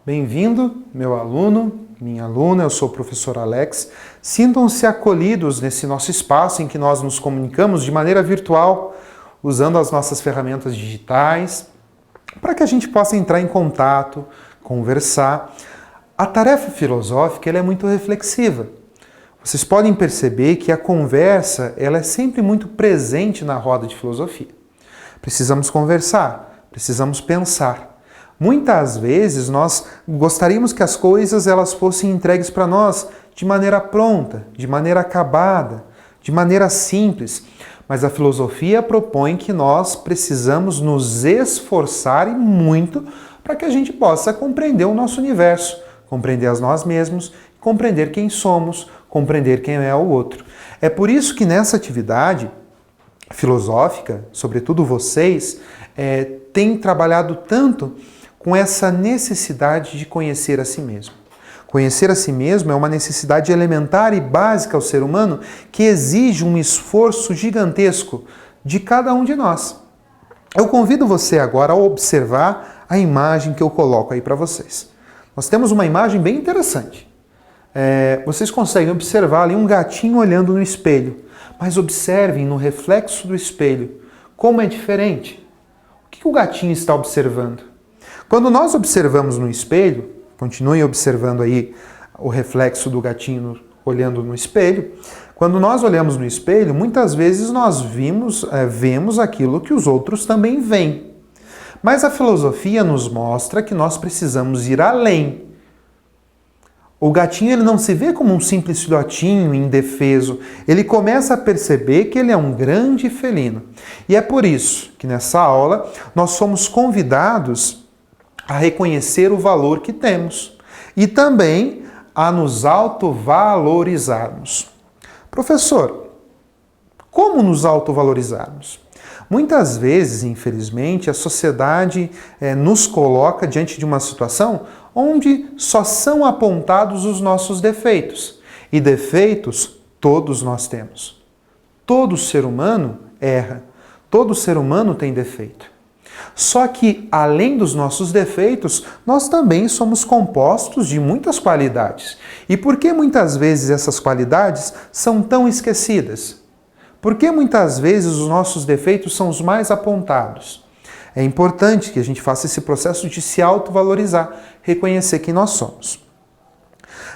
Bem-vindo, meu aluno, minha aluna, eu sou o professor Alex. Sintam-se acolhidos nesse nosso espaço em que nós nos comunicamos de maneira virtual, usando as nossas ferramentas digitais, para que a gente possa entrar em contato, conversar. A tarefa filosófica ela é muito reflexiva. Vocês podem perceber que a conversa ela é sempre muito presente na roda de filosofia. Precisamos conversar, precisamos pensar. Muitas vezes nós gostaríamos que as coisas elas fossem entregues para nós de maneira pronta, de maneira acabada, de maneira simples. Mas a filosofia propõe que nós precisamos nos esforçar e muito para que a gente possa compreender o nosso universo, compreender a nós mesmos, compreender quem somos, compreender quem é o outro. É por isso que nessa atividade filosófica, sobretudo vocês, têm trabalhado tanto com essa necessidade de conhecer a si mesmo. Conhecer a si mesmo é uma necessidade elementar e básica ao ser humano que exige um esforço gigantesco de cada um de nós. Eu convido você agora a observar a imagem que eu coloco aí para vocês. Nós temos uma imagem bem interessante. Vocês conseguem observar ali um gatinho olhando no espelho, mas observem no reflexo do espelho como é diferente. O que o gatinho está observando? Quando nós observamos no espelho, continuem observando aí o reflexo do gatinho olhando no espelho, quando nós olhamos no espelho, muitas vezes nós vemos aquilo que os outros também veem. Mas a filosofia nos mostra que nós precisamos ir além. O gatinho ele não se vê como um simples filhotinho indefeso, ele começa a perceber que ele é um grande felino. E é por isso que nessa aula nós somos convidados a reconhecer o valor que temos e também a nos autovalorizarmos. Professor, como nos autovalorizarmos? Muitas vezes, infelizmente, a sociedade nos coloca diante de uma situação onde só são apontados os nossos defeitos. E defeitos todos nós temos. Todo ser humano erra. Todo ser humano tem defeito. Só que, além dos nossos defeitos, nós também somos compostos de muitas qualidades. E por que muitas vezes essas qualidades são tão esquecidas? Por que muitas vezes os nossos defeitos são os mais apontados? É importante que a gente faça esse processo de se autovalorizar, reconhecer quem nós somos.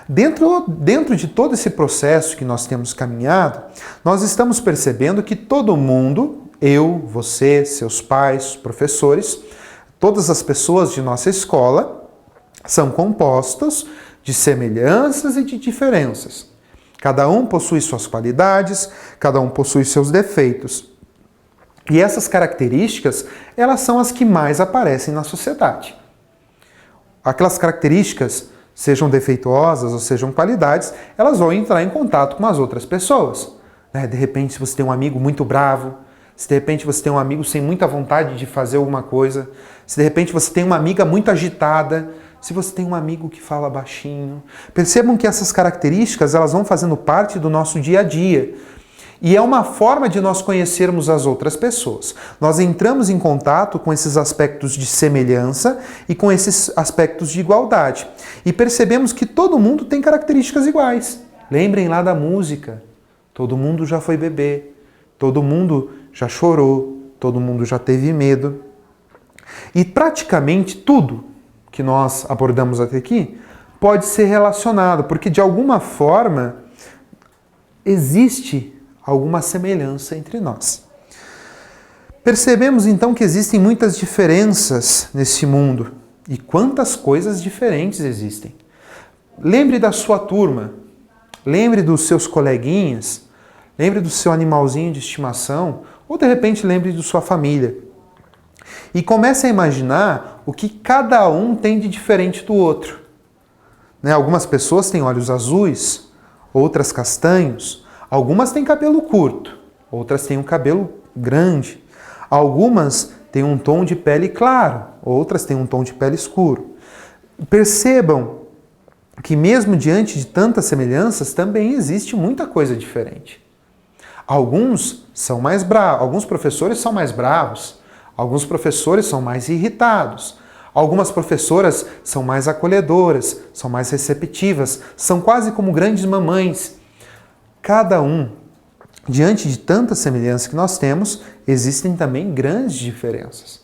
Dentro de todo esse processo que nós temos caminhado, nós estamos percebendo que todo mundo, eu, você, seus pais, professores, todas as pessoas de nossa escola são compostos de semelhanças e de diferenças. Cada um possui suas qualidades, cada um possui seus defeitos. E essas características, elas são as que mais aparecem na sociedade. Aquelas características, sejam defeituosas ou sejam qualidades, elas vão entrar em contato com as outras pessoas. De repente, se você tem um amigo muito bravo, se de repente você tem um amigo sem muita vontade de fazer alguma coisa, se de repente você tem uma amiga muito agitada, se você tem um amigo que fala baixinho. Percebam que essas características elas vão fazendo parte do nosso dia a dia. E é uma forma de nós conhecermos as outras pessoas. Nós entramos em contato com esses aspectos de semelhança e com esses aspectos de igualdade. E percebemos que todo mundo tem características iguais. Lembrem lá da música. Todo mundo já foi bebê. Todo mundo já chorou. Todo mundo já teve medo. E praticamente tudo que nós abordamos até aqui pode ser relacionado, porque de alguma forma existe alguma semelhança entre nós. Percebemos então que existem muitas diferenças nesse mundo e quantas coisas diferentes existem. Lembre da sua turma, lembre dos seus coleguinhas, lembre do seu animalzinho de estimação ou de repente lembre de sua família. E comece a imaginar o que cada um tem de diferente do outro. Algumas pessoas têm olhos azuis, outras castanhos, algumas têm cabelo curto, outras têm um cabelo grande, algumas têm um tom de pele claro, outras têm um tom de pele escuro. Percebam que mesmo diante de tantas semelhanças, também existe muita coisa diferente. Alguns são mais bravos, alguns professores são mais bravos, alguns professores são mais irritados, Algumas professoras são mais acolhedoras, são mais receptivas, são quase como grandes mamães. Cada um, diante de tantas semelhanças que nós temos, existem também grandes diferenças.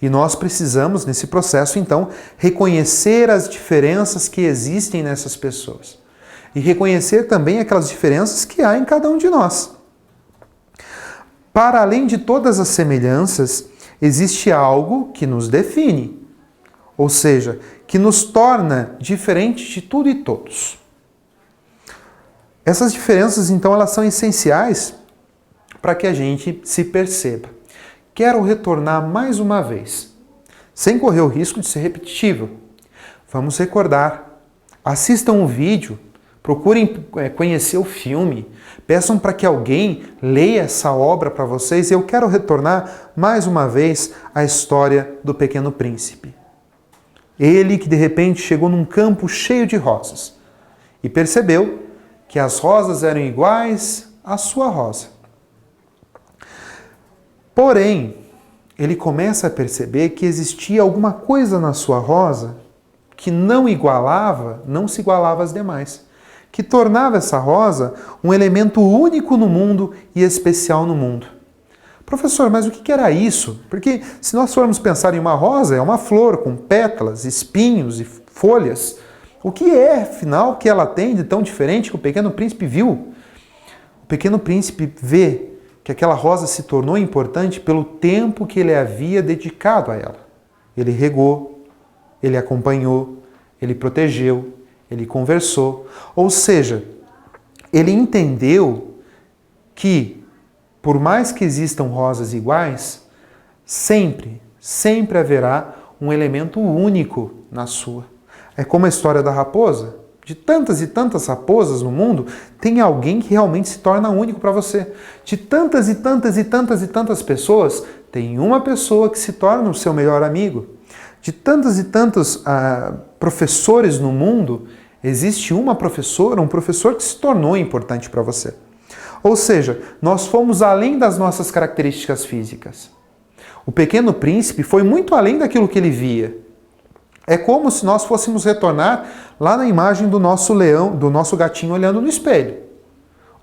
E nós precisamos, nesse processo, então, reconhecer as diferenças que existem nessas pessoas. E reconhecer também aquelas diferenças que há em cada um de nós. Para além de todas as semelhanças, existe algo que nos define. Ou seja, que nos torna diferentes de tudo e todos. Essas diferenças, então, elas são essenciais para que a gente se perceba. Quero retornar mais uma vez, sem correr o risco de ser repetitivo. Vamos recordar. Assistam o vídeo, procurem conhecer o filme, peçam para que alguém leia essa obra para vocês. Eu quero retornar mais uma vez à história do Pequeno Príncipe. Ele que de repente chegou num campo cheio de rosas e percebeu que as rosas eram iguais à sua rosa. Porém, ele começa a perceber que existia alguma coisa na sua rosa que não se igualava às demais, que tornava essa rosa um elemento único no mundo e especial no mundo. Professor, mas o que era isso? Porque se nós formos pensar em uma rosa, é uma flor com pétalas, espinhos e folhas. O que é, afinal, que ela tem de tão diferente que o Pequeno Príncipe viu? O Pequeno Príncipe vê que aquela rosa se tornou importante pelo tempo que ele havia dedicado a ela. Ele regou, ele acompanhou, ele protegeu, ele conversou. Ou seja, ele entendeu que, por mais que existam rosas iguais, sempre haverá um elemento único na sua. É como a história da raposa. De tantas e tantas raposas no mundo, tem alguém que realmente se torna único para você. De tantas e tantas e tantas e tantas pessoas, tem uma pessoa que se torna o seu melhor amigo. De tantos e tantos professores no mundo, existe uma professora, um professor que se tornou importante para você. Ou seja, nós fomos além das nossas características físicas. O Pequeno Príncipe foi muito além daquilo que ele via. É como se nós fôssemos retornar lá na imagem do nosso leão, do nosso gatinho olhando no espelho.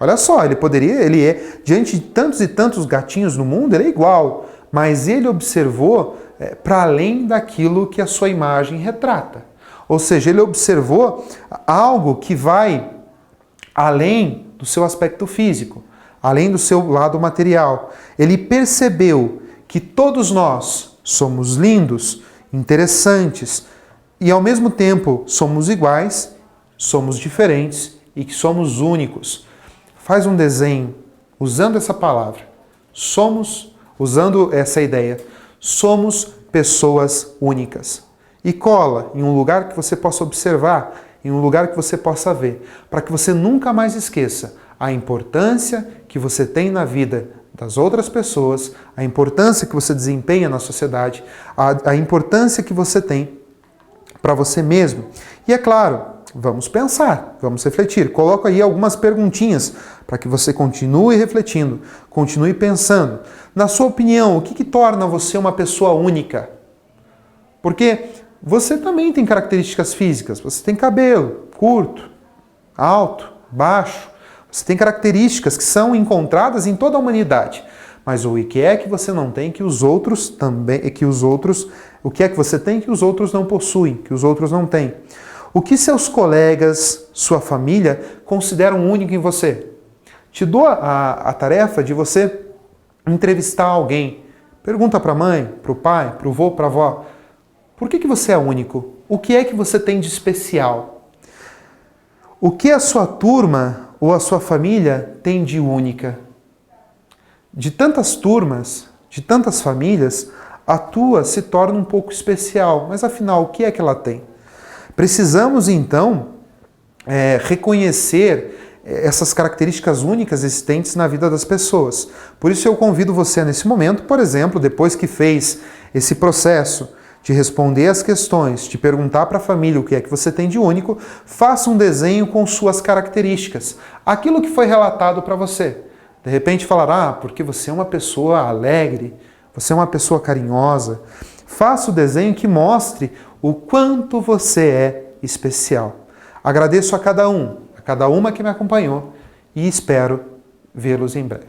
Olha só, ele é, diante de tantos e tantos gatinhos no mundo, ele é igual, mas ele observou para além daquilo que a sua imagem retrata. Ou seja, ele observou algo que vai além do seu aspecto físico, além do seu lado material. Ele percebeu que todos nós somos lindos, interessantes e ao mesmo tempo somos iguais, somos diferentes e que somos únicos. Faz um desenho usando essa palavra. Somos, usando essa ideia, somos pessoas únicas. E cola em um lugar que você possa observar, em um lugar que você possa ver, para que você nunca mais esqueça a importância que você tem na vida das outras pessoas, a importância que você desempenha na sociedade, a importância que você tem para você mesmo. E é claro, vamos pensar, vamos refletir. Coloco aí algumas perguntinhas para que você continue refletindo, continue pensando. Na sua opinião, o que torna você uma pessoa única? Porque você também tem características físicas. Você tem cabelo curto, alto, baixo. Você tem características que são encontradas em toda a humanidade. Mas o que é que você não tem que os outros também, o que é que você tem que os outros não possuem, que os outros não têm? O que seus colegas, sua família consideram único em você? Te dou a tarefa de você entrevistar alguém. Pergunta para a mãe, para o pai, para o vô, para a avó. Por que você é único? O que é que você tem de especial? O que a sua turma ou a sua família tem de única? De tantas turmas, de tantas famílias, a tua se torna um pouco especial. Mas afinal, o que é que ela tem? Precisamos então reconhecer essas características únicas existentes na vida das pessoas. Por isso eu convido você nesse momento, por exemplo, depois que fez esse processo de responder as questões, de perguntar para a família o que é que você tem de único, faça um desenho com suas características, aquilo que foi relatado para você. De repente falar, porque você é uma pessoa alegre, você é uma pessoa carinhosa. Faça o desenho que mostre o quanto você é especial. Agradeço a cada uma que me acompanhou e espero vê-los em breve.